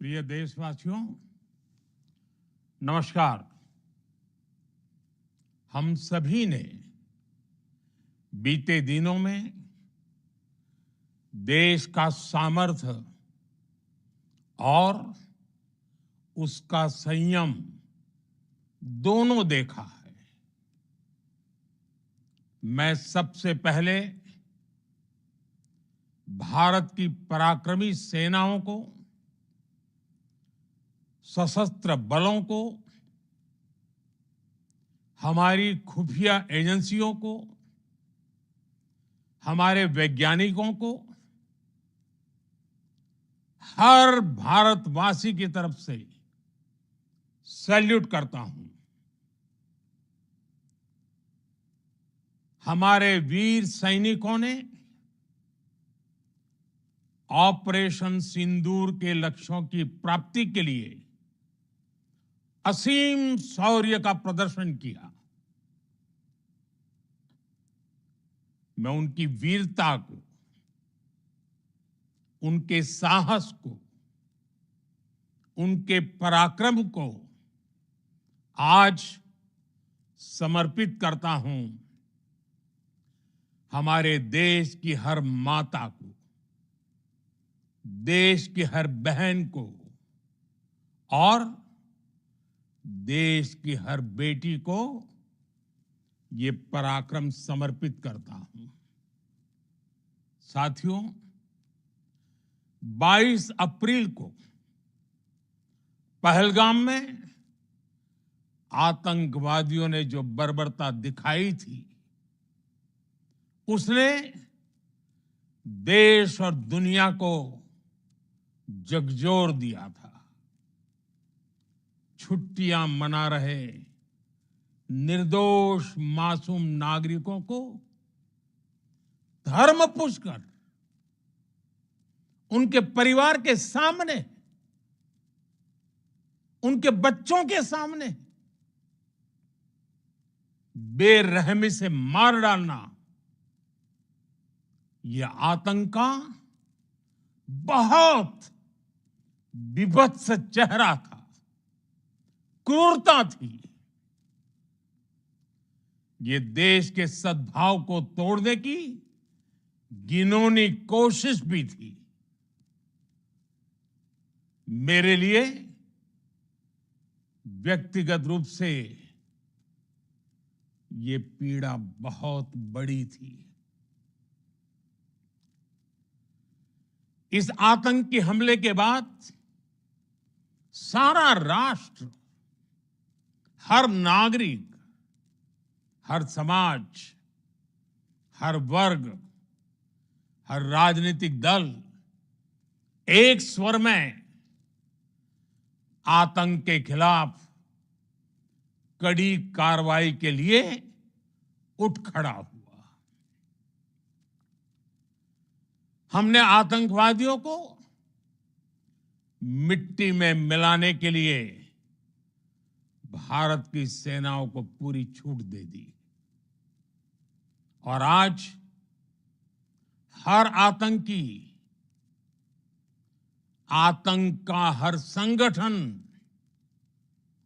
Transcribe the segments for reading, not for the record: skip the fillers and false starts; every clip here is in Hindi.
प्रिय देशवासियों, नमस्कार। हम सभी ने बीते दिनों में देश का सामर्थ्य और उसका संयम दोनों देखा है। मैं सबसे पहले भारत की पराक्रमी सेनाओं को, सशस्त्र बलों को, हमारी खुफिया एजेंसियों को, हमारे वैज्ञानिकों को, हर भारतवासी की तरफ से सैल्यूट करता हूं। हमारे वीर सैनिकों ने ऑपरेशन सिंदूर के लक्ष्यों की प्राप्ति के लिए असीम शौर्य का प्रदर्शन किया। मैं उनकी वीरता को, उनके साहस को, उनके पराक्रम को आज समर्पित करता हूं हमारे देश की हर माता को, देश की हर बहन को और देश की हर बेटी को ये पराक्रम समर्पित करता हूं। साथियों, 22 अप्रैल को पहलगाम में आतंकवादियों ने जो बर्बरता दिखाई थी, उसने देश और दुनिया को झकझोर दिया था। छुट्टियां मना रहे निर्दोष मासूम नागरिकों को धर्म पूछकर उनके परिवार के सामने, उनके बच्चों के सामने बेरहमी से मार डालना, यह आतंक का बहुत विभत्स चेहरा था, क्रूरता थी। ये देश के सद्भाव को तोड़ने की घिनौनी कोशिश भी थी। मेरे लिए व्यक्तिगत रूप से ये पीड़ा बहुत बड़ी थी। इस आतंकी हमले के बाद सारा राष्ट्र, हर नागरिक, हर समाज, हर वर्ग, हर राजनीतिक दल एक स्वर में आतंक के खिलाफ कड़ी कार्रवाई के लिए उठ खड़ा हुआ। हमने आतंकवादियों को मिट्टी में मिलाने के लिए भारत की सेनाओं को पूरी छूट दे दी और आज हर आतंकी, आतंक का हर संगठन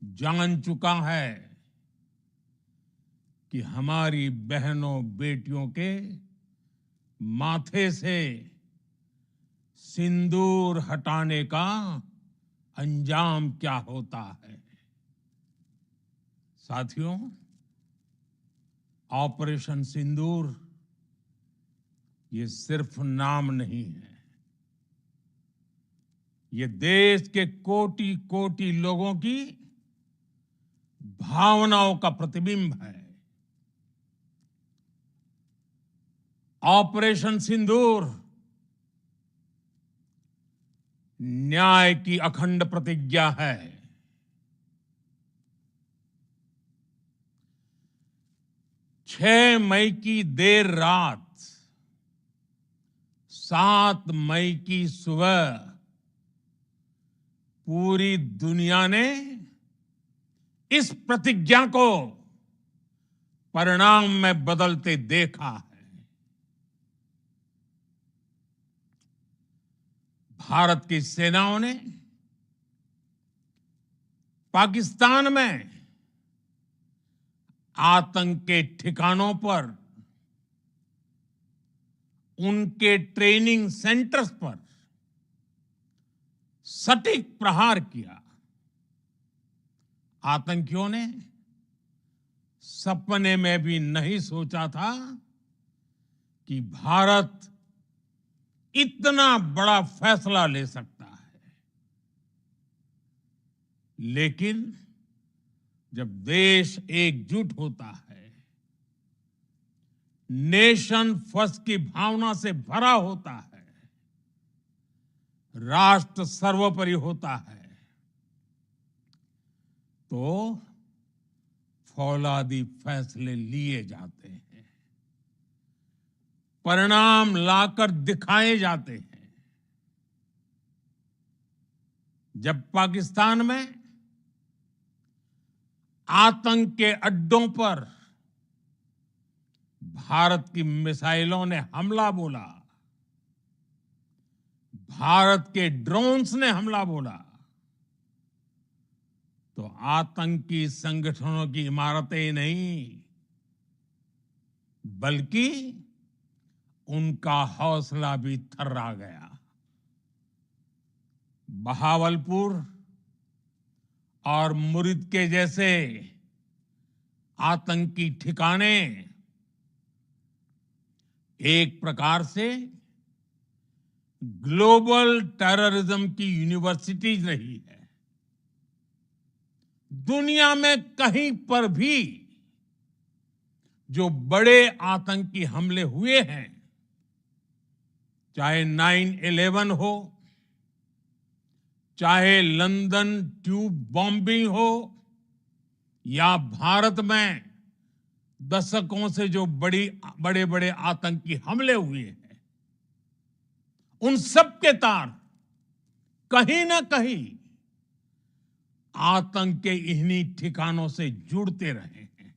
जान चुका है कि हमारी बहनों बेटियों के माथे से सिंदूर हटाने का अंजाम क्या होता है। साथियों, ऑपरेशन सिंदूर ये सिर्फ नाम नहीं है, ये देश के कोटि कोटि लोगों की भावनाओं का प्रतिबिंब है। ऑपरेशन सिंदूर न्याय की अखंड प्रतिज्ञा है। 6 मई की देर रात, 7 मई की सुबह पूरी दुनिया ने इस प्रतिज्ञा को परिणाम में बदलते देखा है। भारत की सेनाओं ने पाकिस्तान में आतंक के ठिकानों पर, उनके ट्रेनिंग सेंटर्स पर सटीक प्रहार किया। आतंकियों ने सपने में भी नहीं सोचा था कि भारत इतना बड़ा फैसला ले सकता है। लेकिन जब देश एकजुट होता है, नेशन फर्स्ट की भावना से भरा होता है, राष्ट्र सर्वोपरि होता है, तो फौलादी फैसले लिए जाते हैं, परिणाम लाकर दिखाए जाते हैं। जब पाकिस्तान में आतंक के अड्डों पर भारत की मिसाइलों ने हमला बोला, भारत के ड्रोन्स ने हमला बोला, तो आतंकी संगठनों की इमारतें नहीं, बल्कि उनका हौसला भी थर्रा गया। बहावलपुर और मुरिद के जैसे आतंकी ठिकाने एक प्रकार से ग्लोबल टेररिज्म की यूनिवर्सिटीज रही है। दुनिया में कहीं पर भी जो बड़े आतंकी हमले हुए हैं, चाहे 9/11 हो, चाहे लंदन ट्यूब बॉम्बिंग हो, या भारत में दशकों से जो बड़े बड़े आतंकी हमले हुए हैं, उन सब के तार कहीं ना कहीं आतंक के इन्हीं ठिकानों से जुड़ते रहे हैं।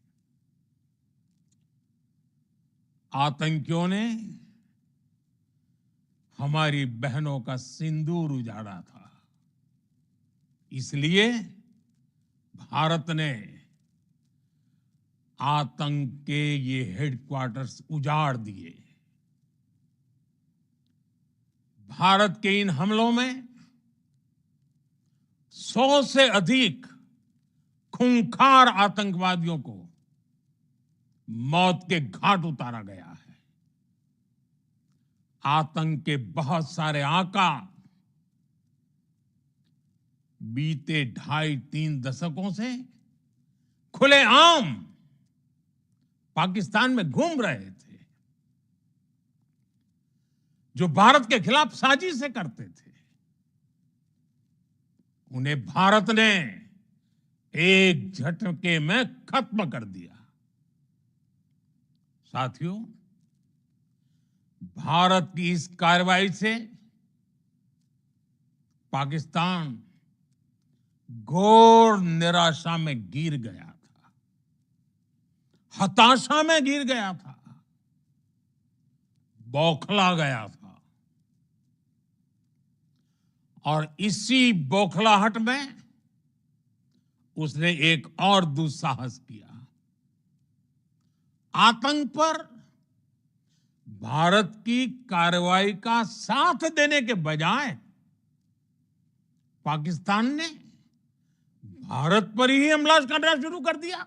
आतंकियों ने हमारी बहनों का सिंदूर उजाड़ा था, इसलिए भारत ने आतंक के ये हेडक्वार्टर्स उजाड़ दिए। भारत के इन हमलों में 100 से अधिक खूंखार आतंकवादियों को मौत के घाट उतारा गया है। आतंक के बहुत सारे आका बीते 2.5-3 दशकों से खुलेआम पाकिस्तान में घूम रहे थे, जो भारत के खिलाफ साजिशें करते थे। उन्हें भारत ने एक झटके में खत्म कर दिया। साथियों, भारत की इस कार्रवाई से पाकिस्तान घोर निराशा में गिर गया था, हताशा में गिर गया था, बौखला गया था। और इसी बौखलाहट में उसने एक और दुस्साहस किया। आतंक पर भारत की कार्रवाई का साथ देने के बजाय पाकिस्तान ने भारत पर ही हमला करना शुरू कर दिया।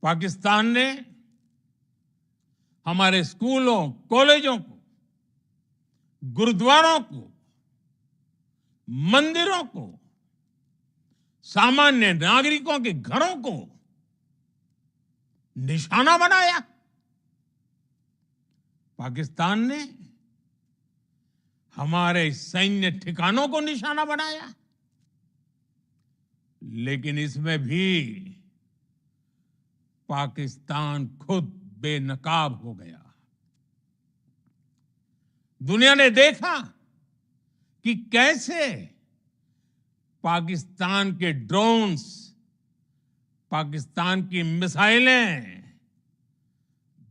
पाकिस्तान ने हमारे स्कूलों, कॉलेजों को, गुरुद्वारों को, मंदिरों को, सामान्य नागरिकों के घरों को निशाना बनाया। पाकिस्तान ने हमारे सैन्य ठिकानों को निशाना बनाया। लेकिन इसमें भी पाकिस्तान खुद बेनकाब हो गया। दुनिया ने देखा कि कैसे पाकिस्तान के ड्रोन्स, पाकिस्तान की मिसाइलें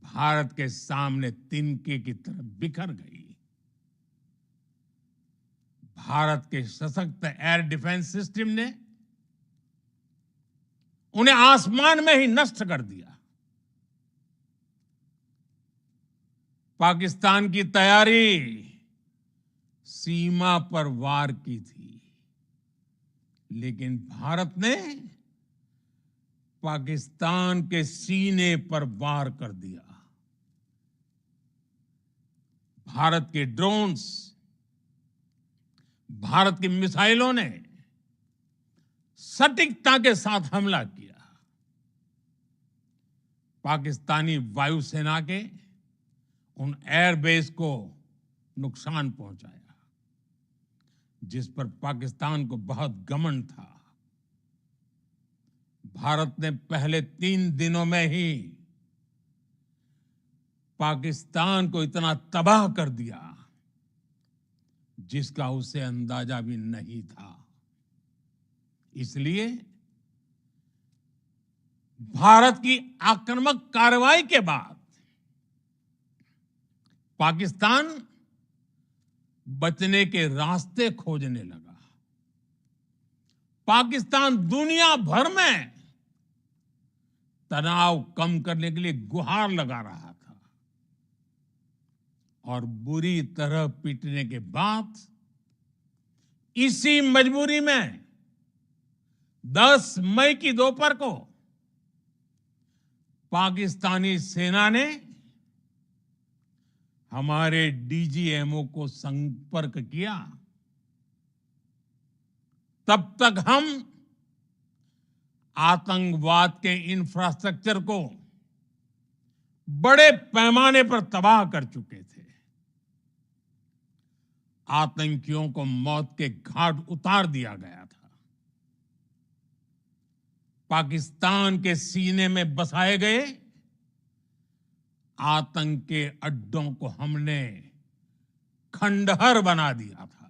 भारत के सामने तिनके की तरह बिखर गई। भारत के सशक्त एयर डिफेंस सिस्टम ने उन्हें आसमान में ही नष्ट कर दिया। पाकिस्तान की तैयारी सीमा पर वार की थी, लेकिन भारत ने पाकिस्तान के सीने पर वार कर दिया। भारत के ड्रोन्स, भारत की मिसाइलों ने सटीकता के साथ हमला किया। पाकिस्तानी वायुसेना के उन एयरबेस को नुकसान पहुंचाया, जिस पर पाकिस्तान को बहुत घमंड था। भारत ने पहले 3 दिनों में ही पाकिस्तान को इतना तबाह कर दिया जिसका उसे अंदाजा भी नहीं था। इसलिए भारत की आक्रामक कार्रवाई के बाद पाकिस्तान बचने के रास्ते खोजने लगा। पाकिस्तान दुनिया भर में तनाव कम करने के लिए गुहार लगा रहा था, और बुरी तरह पीटने के बाद इसी मजबूरी में 10 मई की दोपहर को पाकिस्तानी सेना ने हमारे डीजीएमओ को संपर्क किया। तब तक हम आतंकवाद के इंफ्रास्ट्रक्चर को बड़े पैमाने पर तबाह कर चुके थे। आतंकियों को मौत के घाट उतार दिया गया था। पाकिस्तान के सीने में बसाए गए आतंक के अड्डों को हमने खंडहर बना दिया था।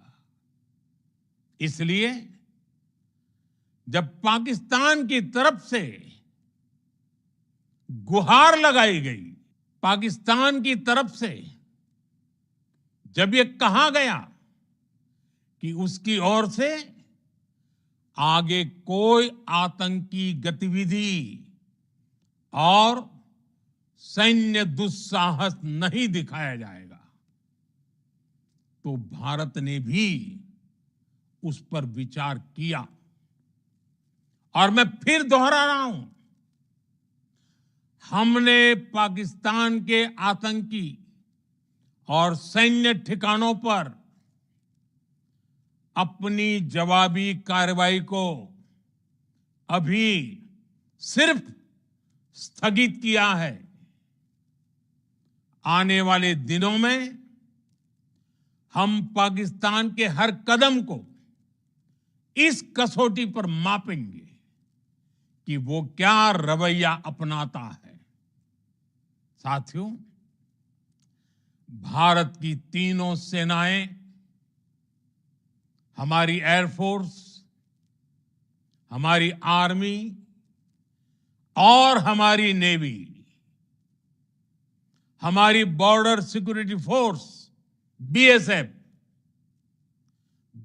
इसलिए जब पाकिस्तान की तरफ से गुहार लगाई गई, पाकिस्तान की तरफ से जब ये कहा गया कि उसकी ओर से आगे कोई आतंकी गतिविधि और सैन्य दुस्साहस नहीं दिखाया जाएगा, तो भारत ने भी उस पर विचार किया। और मैं फिर दोहरा रहा हूं, हमने पाकिस्तान के आतंकी और सैन्य ठिकानों पर अपनी जवाबी कार्रवाई को अभी सिर्फ स्थगित किया है। आने वाले दिनों में हम पाकिस्तान के हर कदम को इस कसौटी पर मापेंगे कि वो क्या रवैया अपनाता है। साथियों, भारत की तीनों सेनाएं, हमारी एयरफोर्स, हमारी आर्मी और हमारी नेवी, हमारी border security force BSF,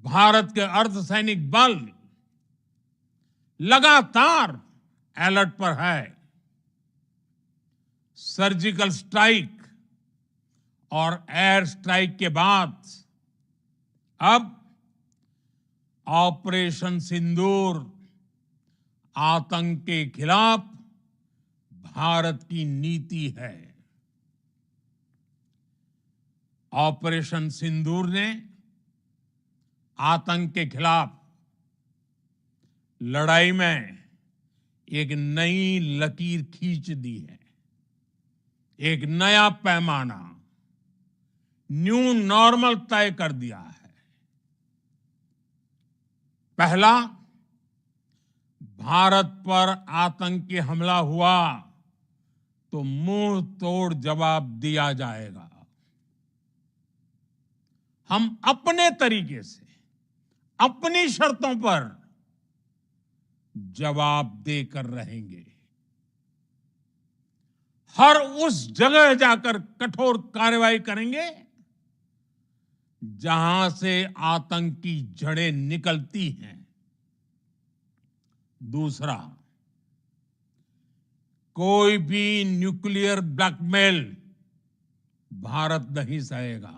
Bharat के अर्धसैनिक बल लगातार अलर्ट पर है। सर्जिकल स्ट्राइक और एयर स्ट्राइक के बाद अब ऑपरेशन सिंदूर आतंक के खिलाफ भारत की नीति है। ऑपरेशन सिंदूर ने आतंक के खिलाफ लड़ाई में एक नई लकीर खींच दी है, एक नया पैमाना, न्यू नॉर्मल तय कर दिया है। पहला, भारत पर आतंकी हमला हुआ तो मुंह तोड़ जवाब दिया जाएगा। हम अपने तरीके से, अपनी शर्तों पर जवाब देकर रहेंगे। हर उस जगह जाकर कठोर कार्रवाई करेंगे जहां से आतंक की जड़ें निकलती हैं। दूसरा, कोई भी न्यूक्लियर ब्लैकमेल भारत नहीं सहेगा।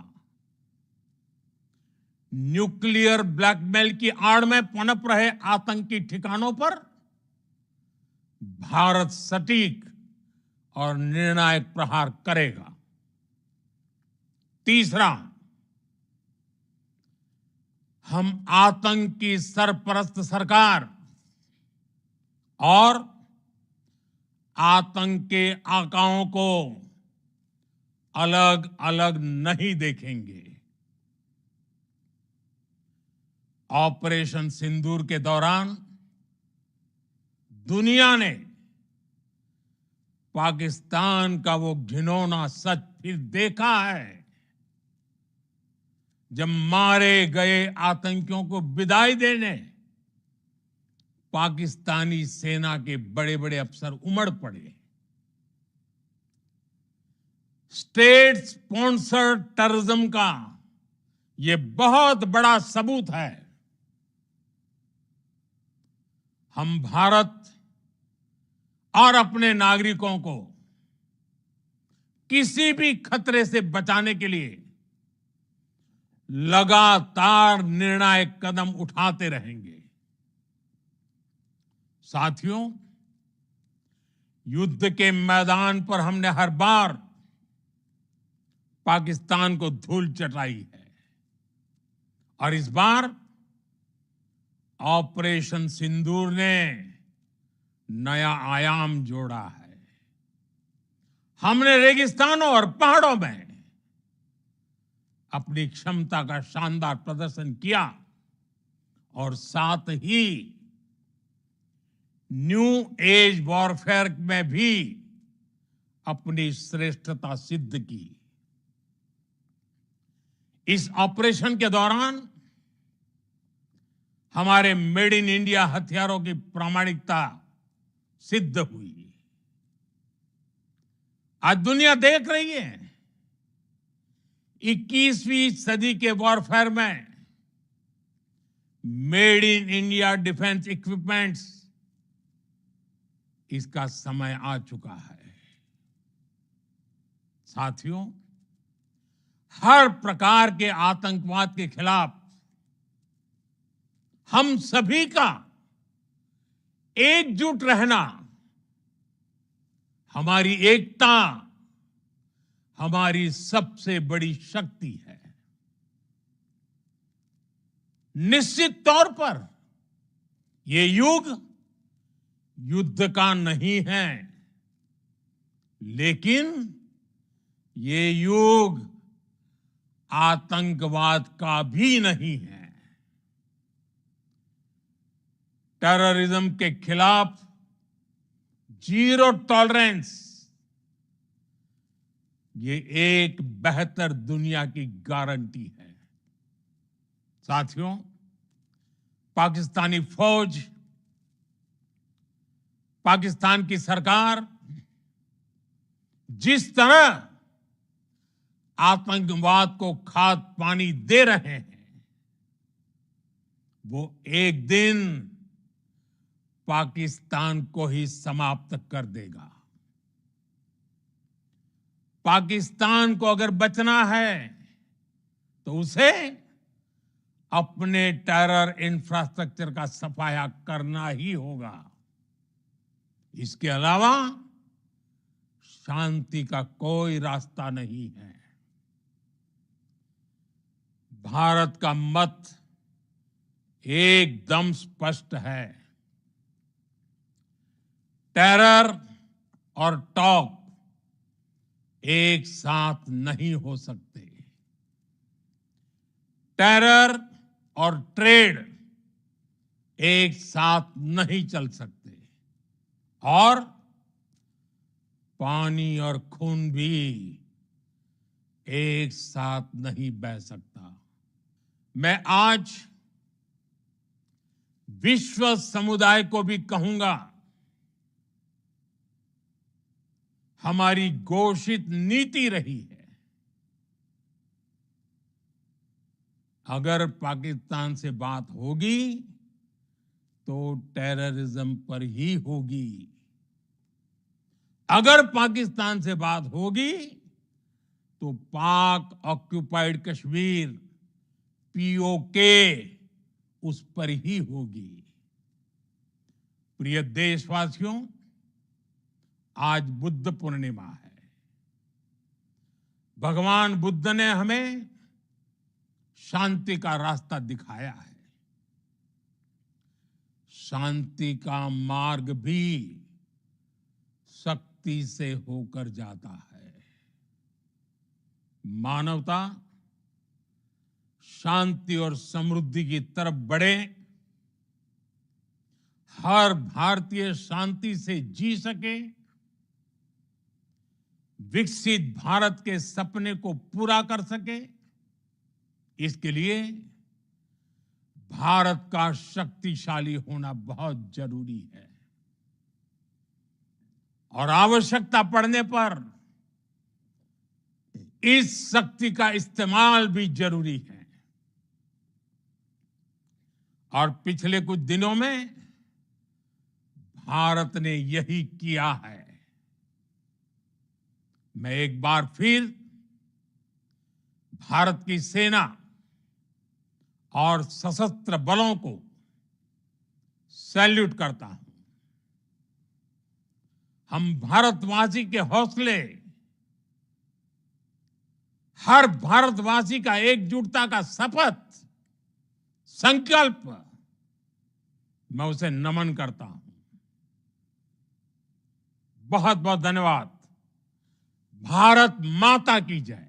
न्यूक्लियर ब्लैकमेल की आड़ में पनप रहे आतंकी ठिकानों पर भारत सटीक और निर्णायक प्रहार करेगा। तीसरा, हम आतंक की सरपरस्त सरकार और आतंक के आकाओं को अलग अलग नहीं देखेंगे। ऑपरेशन सिंदूर के दौरान दुनिया ने पाकिस्तान का वो घिनौना सच फिर देखा है, जब मारे गए आतंकियों को विदाई देने पाकिस्तानी सेना के बड़े बड़े अफसर उमड़ पड़े। स्टेट स्पॉन्सर्ड टेररिज्म का यह बहुत बड़ा सबूत है। हम भारत और अपने नागरिकों को किसी भी खतरे से बचाने के लिए लगातार निर्णायक कदम उठाते रहेंगे। साथियों, युद्ध के मैदान पर हमने हर बार पाकिस्तान को धूल चटाई है और इस बार ऑपरेशन सिंदूर ने नया आयाम जोड़ा है। हमने रेगिस्तानों और पहाड़ों में अपनी क्षमता का शानदार प्रदर्शन किया और साथ ही न्यू एज वॉरफेयर में भी अपनी श्रेष्ठता सिद्ध की। इस ऑपरेशन के दौरान हमारे मेड इन इंडिया हथियारों की प्रामाणिकता सिद्ध हुई। आज दुनिया देख रही है 21वीं सदी के वॉरफेयर में made in India defence equipments, इसका समय आ चुका है। साथियों, हर प्रकार के आतंकवाद के खिलाफ हम सभी का एकजुट रहना, हमारी एकता हमारी सबसे बड़ी शक्ति है। निश्चित तौर पर ये युग युद्ध का नहीं है, लेकिन ये युग आतंकवाद का भी नहीं है। टेररिज्म के खिलाफ जीरो टॉलरेंस, ये एक बेहतर दुनिया की गारंटी है। साथियों, पाकिस्तानी फौज, पाकिस्तान की सरकार जिस तरह आतंकवाद को खाद पानी दे रहे हैं, वो एक दिन पाकिस्तान को ही समाप्त कर देगा। पाकिस्तान को अगर बचना है तो उसे अपने टेरर इंफ्रास्ट्रक्चर का सफाया करना ही होगा। इसके अलावा शांति का कोई रास्ता नहीं है। भारत का मत एकदम स्पष्ट है। टेरर और टॉक एक साथ नहीं हो सकते। टेरर और ट्रेड एक साथ नहीं चल सकते और पानी और खून भी एक साथ नहीं बह सकता। मैं आज विश्व समुदाय को भी कहूंगा, हमारी घोषित नीति रही है अगर पाकिस्तान से बात होगी तो टेररिज्म पर ही होगी। अगर पाकिस्तान से बात होगी तो पाक ऑक्युपाइड कश्मीर पीओके उस पर ही होगी। प्रिय देशवासियों, आज बुद्ध पूर्णिमा है। भगवान बुद्ध ने हमें शांति का रास्ता दिखाया है। शांति का मार्ग भी शक्ति से होकर जाता है। मानवता शांति और समृद्धि की तरफ बढ़े, हर भारतीय शांति से जी सके, विकसित भारत के सपने को पूरा कर सके, इसके लिए भारत का शक्तिशाली होना बहुत जरूरी है। और आवश्यकता पड़ने पर इस शक्ति का इस्तेमाल भी जरूरी है। और पिछले कुछ दिनों में भारत ने यही किया है। मैं एक बार फिर भारत की सेना और सशस्त्र बलों को सैल्यूट करता हूं। हम भारतवासी के हौसले, हर भारतवासी का एकजुटता का शपथ, संकल्प, मैं उसे नमन करता हूं। बहुत बहुत धन्यवाद। भारत माता की जय।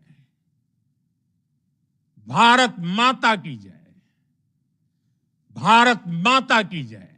भारत माता की जय। भारत माता की जय।